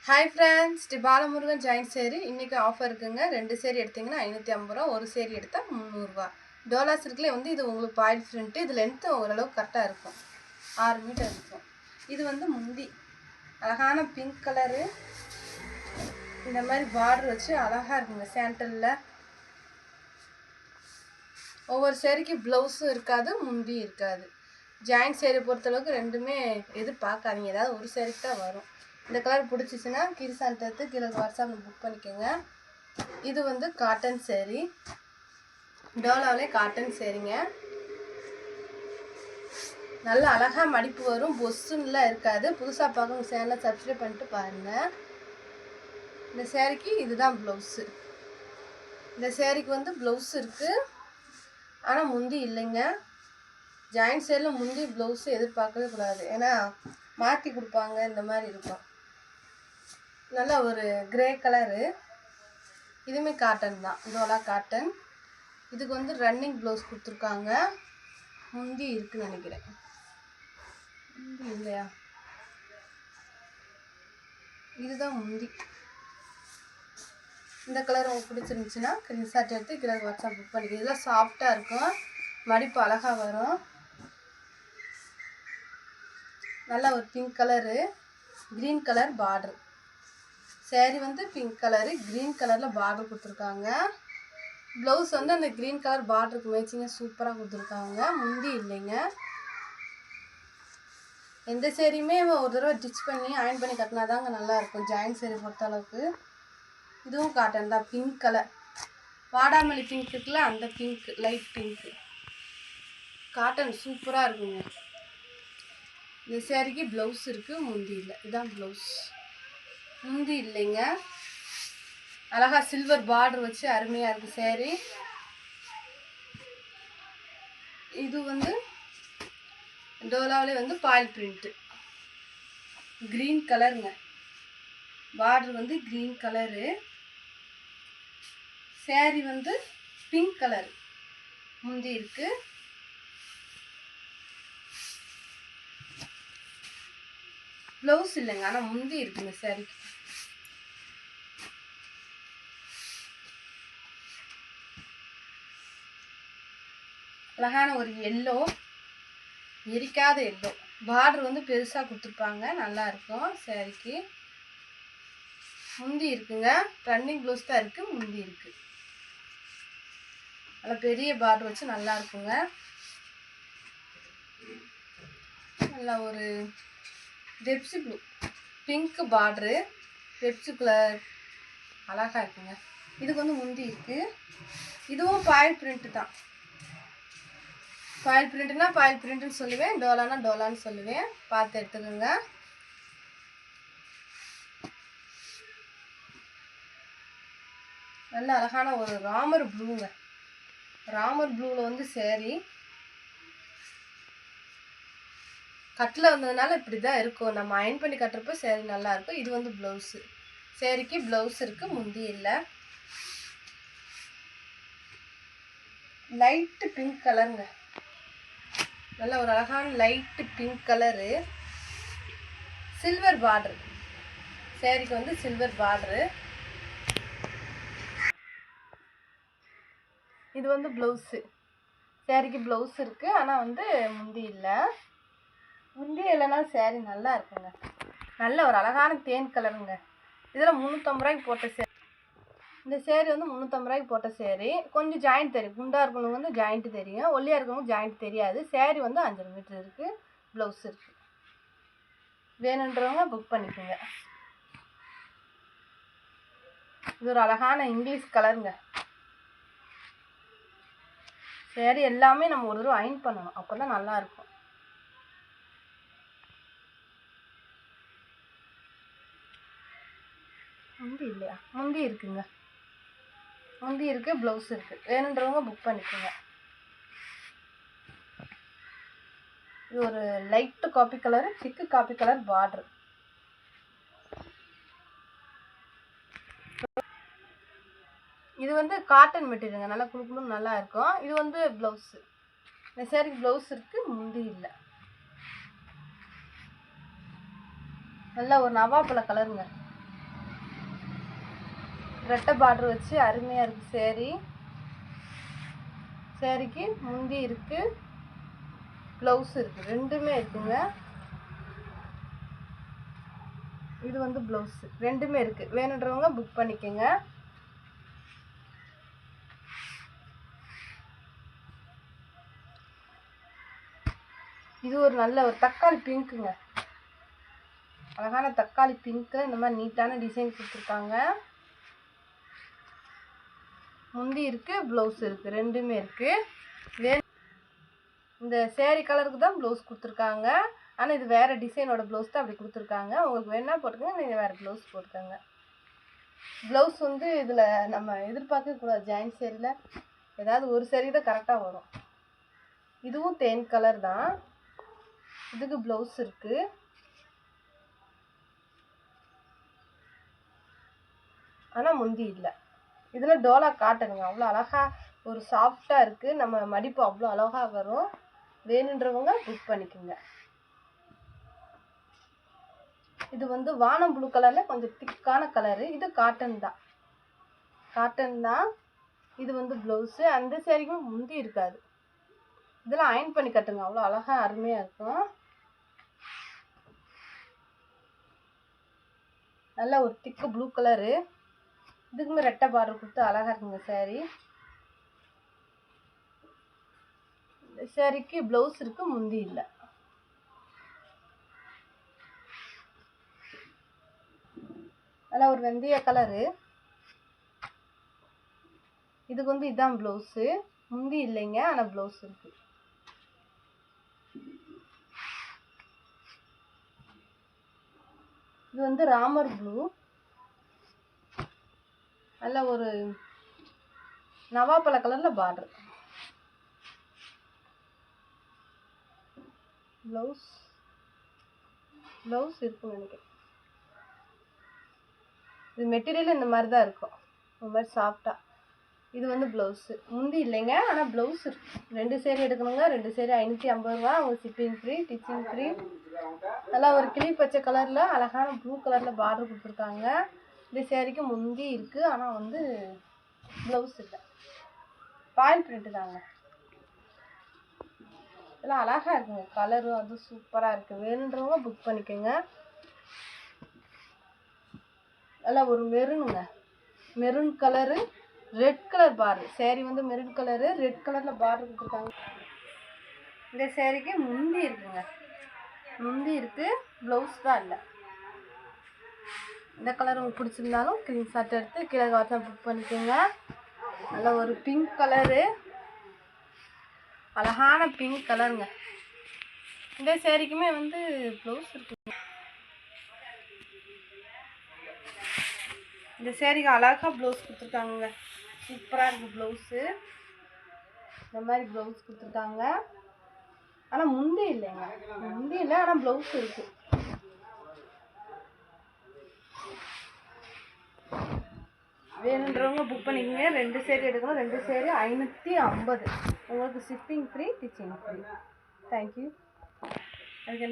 Hi friends, T Balamurugan joint சேரீ இன்றைக்கி offer இருக்குங்க. 2 சேரீ எடுத்திங்கன்னா 550 ரூபா, ஒரு சேரீ எடுத்தால் 300 ரூபா. டோலா சில்க்லேயே வந்து இது உங்களுக்கு பாயில் ஃப்ரிண்ட்டு. இது லென்த்து ஓரளவுக்கு கரெக்டாக இருக்கும், 6 மீட்டர் இருக்கும். இது வந்து முந்தி அழகான பிங்க் கலரு, இந்த மாதிரி பார்டர் வச்சு அழகாக இருக்குங்க. சேண்டலில் ஒவ்வொரு சேரீக்கு ப்ளவுஸும் இருக்காது, முந்தி இருக்காது. ஜாயின்ட் சேரீ பொறுத்தளவுக்கு ரெண்டுமே எதிர்பார்க்காதீங்க, ஏதாவது ஒரு சேரீக்கு தான் வரும். இந்த கலர் பிடிச்சிச்சின்னா கிரிசான் எடுத்து கீழே வாட்ஸ்அப்பில் புக் பண்ணிக்கோங்க. இது வந்து காட்டன் சேரீ, டோலாவிலே காட்டன் சேரீங்க. நல்லா அழகாக மடிப்பு வரும், பொஸ்ஸுன்னெலாம் இருக்காது. புதுசாக பார்க்க சேனலை சப்ஸ்கிரைப் பண்ணிட்டு பாருங்கள். இந்த சேரீக்கு இதுதான் ப்ளவுஸு. இந்த சேரீக்கு வந்து ப்ளவுஸ் இருக்குது, ஆனால் முந்தி இல்லைங்க. ஜாயின்ட் சேரில் முந்தி ப்ளவுஸு எதிர்பார்க்கவே கூடாது, ஏன்னா மாற்றி கொடுப்பாங்க, இந்த மாதிரி இருக்கும். நல்லா ஒரு கிரே கலரு, இதுவுமே காட்டன் தான், டோலா காட்டன். இதுக்கு வந்து ரன்னிங் ப்ளவுஸ் கொடுத்துருக்காங்க. முந்தி இருக்குன்னு நினைக்கிறேன், முந்தி இல்லையா? இதுதான் முந்தி. இந்த கலர் உங்களுக்கு பிடிச்சிருந்துச்சுன்னா ஸ்க்ரீன்ஷாட் எடுத்து கீழே வாட்ஸ்அப் புக் பண்ணிக்கலாம். இதெல்லாம் சாஃப்டாக இருக்கும், மடிப்பு அழகாக வரும். நல்லா ஒரு pink colour, green colour border. Sari வந்து பிங்க் கலரு, க்ரீன் கலரில் பார்டர் கொடுத்துருக்காங்க. ப்ளவுஸ் வந்து அந்த க்ரீன் கலர் பார்டருக்கு மேட்சிங்காக சூப்பராக கொடுத்துருக்காங்க. முந்தி இல்லைங்க. எந்த சேரீயுமே ஒரு தடவை ஸ்டிச் பண்ணி அயர்ன் பண்ணி கட்டினா தாங்க நல்லாயிருக்கும், ஜாயின்ட் சேரீ பொறுத்த அளவுக்கு. இதுவும் காட்டன் தான், பிங்க் கலர், வாடாமல்லி பிங்க் இருக்குல்ல, அந்த பிங்க், லைட் பிங்க்கு. காட்டன் சூப்பராக இருக்குங்க. இந்த சேரீக்கு ப்ளவுஸ் இருக்குது, முந்தி இல்லை. இதுதான் ப்ளவுஸ், முந்தி இல்லைங்க. அழகாக சில்வர் பார்டர் வச்சு அருமையாக இருக்குது சேரீ. இது வந்து டோலாவிலே வந்து பாயில் பிரிண்ட்டு, க்ரீன் கலருங்க. பார்டர் வந்து க்ரீன் கலரு, சேரீ வந்து பிங்க் கலர், முந்தி இருக்குது. ப்ளவுஸ் இல்லைங்க, ஆனால் முந்தி இருக்குங்க சேரீக்கு. அழகான ஒரு எல்லோ, எரிக்காத எல்லோ. பார்டர் வந்து பெருசாக கொடுத்துருப்பாங்க, நல்லாயிருக்கும் சேரீக்கு. முந்தி இருக்குங்க, ரன்னிங் ப்ளவுஸ் தான் இருக்குது, முந்தி இருக்குது. நல்லா பெரிய பார்டர் வச்சு நல்லா இருக்குங்க. நல்லா ஒரு Pepsi blue, pink border, Pepsi colour, அழகாக இருக்குங்க. இதுக்கு வந்து முந்தி இருக்குது. இதுவும் பாயில் பிரிண்ட்டு தான். பாயில் பிரிண்ட்டுனா பாயில் பிரிண்ட்டுன்னு சொல்லுவேன், டோலானா டோலான்னு சொல்லுவேன், பார்த்து எடுத்துக்கோங்க. நல்ல அழகான ஒரு ராமர் ப்ளூங்க. ராமர் ப்ளூவில் வந்து சேரீ கட்டில் வந்ததுனால இப்படி தான் இருக்கும். நம்ம அயர்ன் பண்ணி கட்டுறப்போ சேரீ நல்லாயிருக்கும். இது வந்து ப்ளவுஸு. சேரீக்கு ப்ளவுஸ் இருக்குது, முந்தி இல்லை. லைட்டு பிங்க் கலருங்க. நல்ல ஒரு அழகான light pink colour, silver border. சேரீக்கு வந்து சில்வர் பார்டரு. இது வந்து ப்ளவுஸு. சேரீக்கு ப்ளவுஸ் இருக்குது, ஆனால் வந்து முந்தி இல்லை. முந்தி இல்லைனா சேரீ நல்லா இருக்குங்க. நல்ல ஒரு அழகான தேன் கலருங்க. இதில் 350 ரூபாய்க்கு போட்ட சேரீ. இந்த சேரீ வந்து 350 ரூபாய்க்கு போட்ட சேரீ. கொஞ்சம் ஜாயிண்ட் தெரியும், குண்டாக இருக்கவங்க வந்து ஜாயிண்ட்டு தெரியும், ஒல்லியாக இருக்கவங்க ஜாயிண்ட் தெரியாது. சேரீ வந்து 5 மீட்டர் இருக்குது, ப்ளவுஸ் இருக்குது. வேணுன்றவங்க புக் பண்ணிக்கோங்க. இது ஒரு அழகான இங்கிலீஷ் கலருங்க. சேரீ எல்லாமே நம்ம ஒரு தடவை அயர்ன் பண்ணணும், அப்போ தான் நல்லாயிருக்கும். முந்தி இல்லையா? முந்தி இருக்குங்க, முந்தி இருக்குது, ப்ளவுஸ் இருக்குது. வேணுன்றவங்க புக் பண்ணிக்கோங்க. இது ஒரு லைட்டு காப்பி கலரு, திக்கு காப்பி கலர் பார்டர். இது வந்து காட்டன் மெட்டீரியலுங்க, நல்லா குளுக்குளுன்னு நல்லா இருக்கும். இது வந்து ப்ளவுஸு. இந்த சேரீக்கு ப்ளவுஸ் இருக்குது, முந்தி இல்லை. நல்லா ஒரு நவாப்பழ கலருங்க. ரெட்டை பார்டர் வச்சு அருமையாக இருக்குது சேரீ. சேரீக்கு முந்தி இருக்குது, ப்ளவுஸ் இருக்குது, ரெண்டுமே இருக்குங்க. இது வந்து ப்ளவுஸு, ரெண்டுமே இருக்குது. வேணுன்றவங்க புக் பண்ணிக்கோங்க. இது ஒரு நல்ல ஒரு தக்காளி பிங்க்குங்க, அழகான தக்காளி பிங்க்கு. இந்த மாதிரி நீட்டான டிசைன் கொடுத்துருக்காங்க. முந்தி இருக்குது, ப்ளவுஸ் இருக்குது, ரெண்டுமே இருக்குது. இந்த சேரீ கலருக்கு தான் ப்ளவுஸ் கொடுத்துருக்காங்க. ஆனால் இது வேறு டிசைனோட ப்ளவுஸ் தான் அப்படி கொடுத்துருக்காங்க. உங்களுக்கு வேணா போட்டுக்கோங்க, நீங்கள் வேறு ப்ளவுஸ் போட்டுக்கோங்க. ப்ளவுஸ் வந்து இதில் நம்ம எதிர்பார்க்கக்கூடாது. ஜாயின் சேரீயில் ஏதாவது ஒரு சேரீ தான் கரெக்டாக வரும். இதுவும் தேன் கலர் தான். இதுக்கு ப்ளவுஸ் இருக்குது. ஆனால் முந்தி இல்லை. இதில் டோலா காட்டனுங்க, அவ்வளோ அழகாக ஒரு சாஃப்டாக இருக்குது. நம்ம மடிப்பு அவ்வளோ அழகாக வரும். வேணுன்றவங்க புக் பண்ணிக்கோங்க. இது வந்து வானம் ப்ளூ கலரில் கொஞ்சம் திக்கான கலரு. இது காட்டன் தான். இது வந்து ப்ளவுஸு. அந்த சேரீக்கும் முந்தி இருக்காது. இதெல்லாம் அயன் பண்ணி கட்டுங்க, அவ்வளோ அழகாக அருமையாக இருக்கும். நல்ல ஒரு திக்கு ப்ளூ கலரு. இதுக்குமே ரெட்டை பார்டர் கொடுத்து அழகாக இருக்குங்க சேரீ. சேரீக்கு ப்ளவுஸ் இருக்குது, முந்தி இல்லை. நல்ல ஒரு வெந்தய கலரு. இதுக்கு வந்து இதுதான் ப்ளவுஸு, முந்தி இல்லைங்க, ஆனால் ப்ளவுஸ் இருக்குது. இது வந்து ராமர் ப்ளூ. நல்ல ஒரு நவாப்பழ கலரில் பார்டர். ப்ளவுஸ் இருக்குன்னு நினைக்கிறேன். இது மெட்டீரியல் இந்த மாதிரி தான் இருக்கும், இந்த மாதிரி சாஃப்டாக. இது வந்து ப்ளவுஸு, முந்தி இல்லைங்க, ஆனால் ப்ளவுஸ் இருக்குது. 2 சேரீ எடுக்கணுங்க. 2 சேரீ 550 ரூபா. உங்களுக்கு ஷிப்பிங் ஃப்ரீ, டிச்சிங் ஃப்ரீ. நல்லா ஒரு கிளி பச்சை கலரில் அழகான ப்ளூ கலரில் பார்டர் கொடுத்துருக்காங்க. இந்த சேரீக்கு முந்தி இருக்குது, ஆனால் வந்து ப்ளவுஸ் இல்லை. பாயில் பிரிண்ட்டு தாங்க. இதெல்லாம் அழகாக இருக்குங்க, கலரும் அது சூப்பராக இருக்குது. வேணுன்றவங்க புக் பண்ணிக்கோங்க. நல்லா ஒரு மெரூனுங்க, maroon colour, red colour border. Sari வந்து மெரூன் கலரு, ரெட் கலரில் பார்டர் கொடுத்துருக்காங்க. இந்த சேரீக்கு முந்தி இருக்குங்க, முந்தி இருக்குது, ப்ளவுஸ் தான் இல்லை. இந்த கலர் உங்களுக்கு பிடிச்சிருந்தாலும் ஸ்க்ரீன்ஷாட் எடுத்து கீழே வாட்ஸ்அப் புக் பண்ணிக்கோங்க. நல்ல ஒரு பிங்க் கலரு, அழகான பிங்க் கலருங்க. இந்த சேரீக்குமே வந்து ப்ளவுஸ் இருக்குங்க. இந்த சேரீக்கு அழகாக ப்ளவுஸ் கொடுத்துருக்காங்க, சூப்பராக இருக்குது ப்ளவுஸு. இந்த மாதிரி ப்ளவுஸ் கொடுத்துருக்காங்க. ஆனால் முந்தி இல்லைங்க, முந்தி இல்லை, ஆனால் ப்ளவுஸ் இருக்குது. வேணுன்றவங்க புக் பண்ணிக்கோங்க. 2 சேரீ எடுக்கணும். 2 சேரீ 550. உங்களுக்கு shipping free, ditching free. Thank you. அதுக்கு என்ன